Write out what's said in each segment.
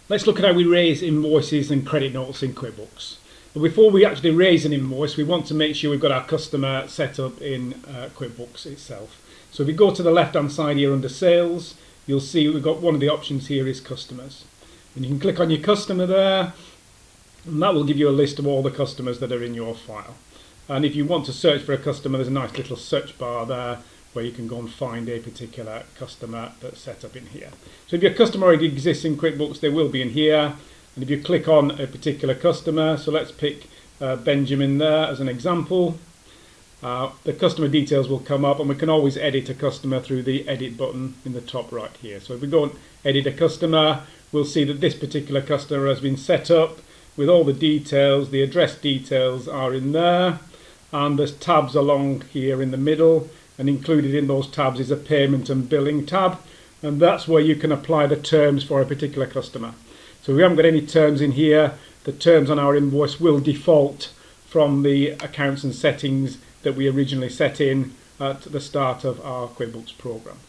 Let's look at how we raise invoices and credit notes in QuickBooks. But before we actually raise an invoice, we want to make sure we've got our customer set up in QuickBooks itself. So if we go to the left hand side here under Sales, you'll see we've got one of the options here is Customers. And you can click on your customer there, and that will give you a list of all the customers that are in your file. And if you want to search for a customer, there's a nice little search bar there where you can go and find a particular customer that's set up in here. So if your customer already exists in QuickBooks, they will be in here. And if you click on a particular customer, so let's pick Benjamin there as an example, the customer details will come up, and we can always edit a customer through the edit button in the top right here. So if we go and edit a customer, we'll see that this particular customer has been set up with all the details. The address details are in there, and there's tabs along here in the middle, and included in those tabs is a payment and billing tab, and that's where you can apply the terms for a particular customer. So we haven't got any terms in here. The terms on our invoice will default from the accounts and settings that we originally set in at the start of our QuickBooks program.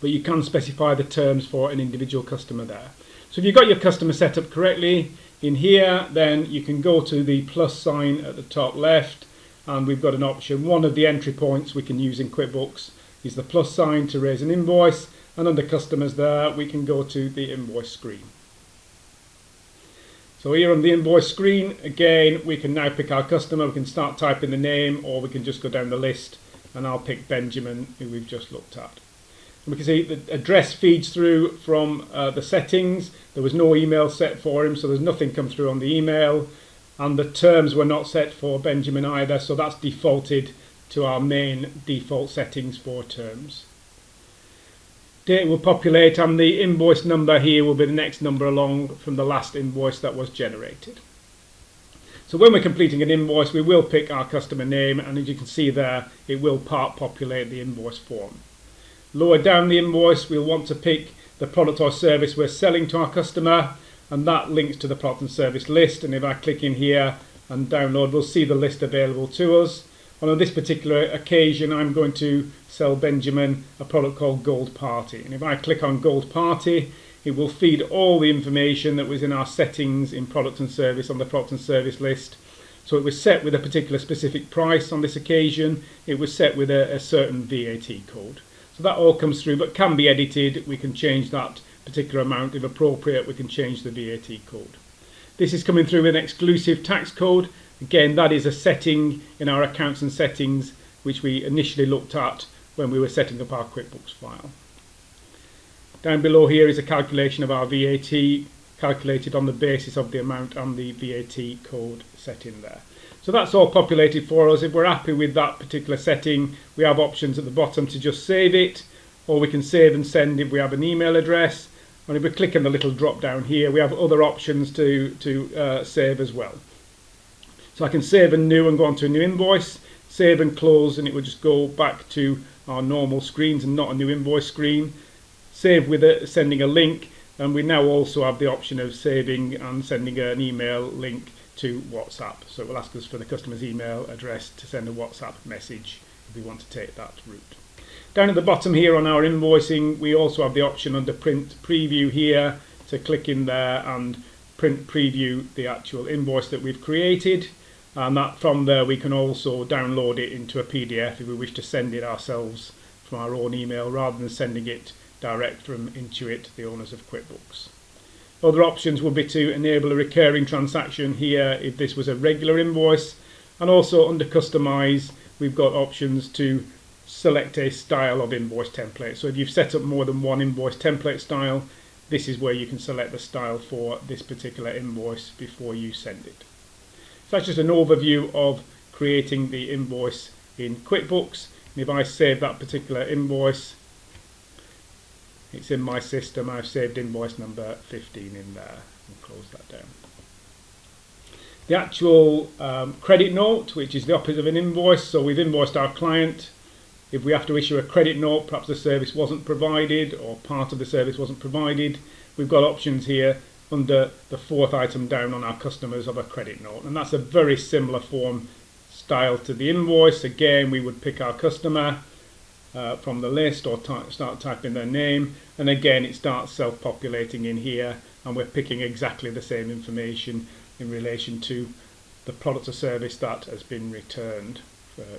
But you can specify the terms for an individual customer there. So if you've got your customer set up correctly in here, then you can go to the plus sign at the top left, and we've got an option. One of the entry points we can use in QuickBooks is the plus sign to raise an invoice, and under customers there we can go to the invoice screen. So here on the invoice screen, again, we can now pick our customer. We can start typing the name, or we can just go down the list, and I'll pick Benjamin, who we've just looked at. And we can see the address feeds through from the settings. There was no email set for him, so there's nothing come through on the email. And the terms were not set for Benjamin either, so that's defaulted to our main default settings for terms. Date will populate, and the invoice number here will be the next number along from the last invoice that was generated. So when we're completing an invoice, we will pick our customer name, and as you can see there, it will populate the invoice form. Lower down the invoice, we'll want to pick the product or service we're selling to our customer, and that links to the product and service list. And if I click in here and download, we'll see the list available to us. And on this particular occasion, I'm going to sell Benjamin a product called Gold Party. And if I click on Gold Party, it will feed all the information that was in our settings in product and service on the product and service list. So it was set with a particular specific price on this occasion. It was set with a certain VAT code. So that all comes through, but can be edited. We can change that particular amount. If appropriate, we can change the VAT code. This is coming through with an exclusive tax code. Again, that is a setting in our accounts and settings which we initially looked at when we were setting up our QuickBooks file. Down below here is a calculation of our VAT, calculated on the basis of the amount and the VAT code set in there. So that's all populated for us. If we're happy with that particular setting, we have options at the bottom to just save it, or we can save and send if we have an email address. And if we click on the little drop down here, we have other options to save as well. So I can save and new and go on to a new invoice, save and close, and it will just go back to our normal screens and not a new invoice screen. Save with sending a link, and we now also have the option of saving and sending an email link to WhatsApp. So it will ask us for the customer's email address to send a WhatsApp message if we want to take that route. Down at the bottom here on our invoicing, we also have the option under print preview here to click in there and print preview the actual invoice that we've created. And that from there we can also download it into a PDF if we wish to send it ourselves from our own email rather than sending it direct from Intuit, the owners of QuickBooks. Other options would be to enable a recurring transaction here if this was a regular invoice, and also under Customize we've got options to select a style of invoice template. So if you've set up more than one invoice template style, this is where you can select the style for this particular invoice before you send it. So that's just an overview of creating the invoice in QuickBooks. And if I save that particular invoice, it's in my system. I've saved invoice number 15 in there and close that down. The actual credit note, which is the opposite of an invoice, so we've invoiced our client. If we have to issue a credit note, perhaps the service wasn't provided or part of the service wasn't provided, we've got options here under the fourth item down on our customers of a credit note, and that's a very similar form style to the invoice. Again, we would pick our customer, from the list, or start typing their name, and again it starts self-populating in here, and we're picking exactly the same information in relation to the product or service that has been returned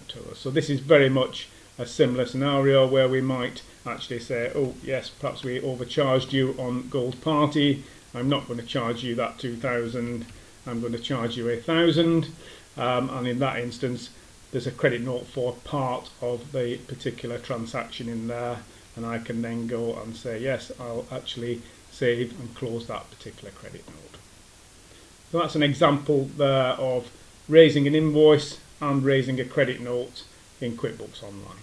to us. So this is very much a similar scenario where we might actually say, oh yes, perhaps we overcharged you on Gold Party, I'm not going to charge you that 2,000, I'm going to charge you 1,000, and in that instance there's a credit note for part of the particular transaction in there, and I can then go and say yes, I'll actually save and close that particular credit note. So that's an example there of raising an invoice and raising a credit note in QuickBooks Online.